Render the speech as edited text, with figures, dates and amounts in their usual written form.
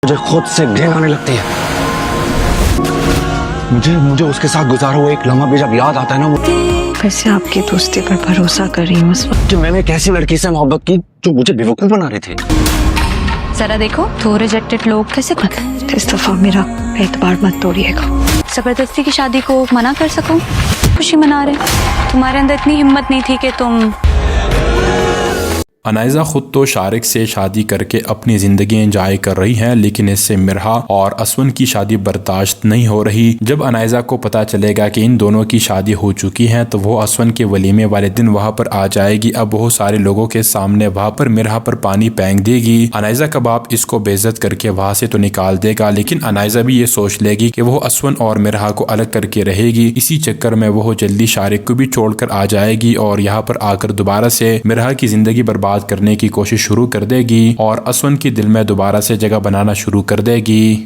मुझे खुद से घृणा आने लगती है। मुझे उसके साथ गुजारा हुआ एक लम्हा भी जब याद आता है ना, वैसे आपकी दोस्ती पर भरोसा कर रही हूँ इस वक्त। जो मैंने एक ऐसी लड़की से मोहब्बत की जो मुझे बेवकूफ बना रही थी। जरा देखो तो रिजेक्टेड लोग कैसे बनते। इस दफा मेरा एतबार मत तोड़िएगा। जबरदस्ती की शादी को मना कर सको, खुशी मना रहे। तुम्हारे अंदर इतनी हिम्मत नहीं थी कि तुम। अनाइजा खुद तो शारिक से शादी करके अपनी जिंदगी एंजॉय कर रही हैं, लेकिन इससे मिरहा और असवन की शादी बर्दाश्त नहीं हो रही। जब अनाइजा को पता चलेगा कि इन दोनों की शादी हो चुकी है तो वो असवन के वलीमे वाले दिन वहां पर आ जाएगी। अब बहुत सारे लोगों के सामने वहां पर मिरहा पर पानी फेंक देगी। अनाइजा का बाप इसको बेइज्जत करके वहां से तो निकाल देगा, लेकिन अनाइजा भी ये सोच लेगी कि वो असवन और मिरहा को अलग करके रहेगी। इसी चक्कर में वो जल्दी शारिक को भी छोड़कर आ जाएगी और यहाँ पर आकर दोबारा से मिरहा की जिंदगी बर्बाद करने की कोशिश शुरू कर देगी और असवन के दिल में दोबारा से जगह बनाना शुरू कर देगी।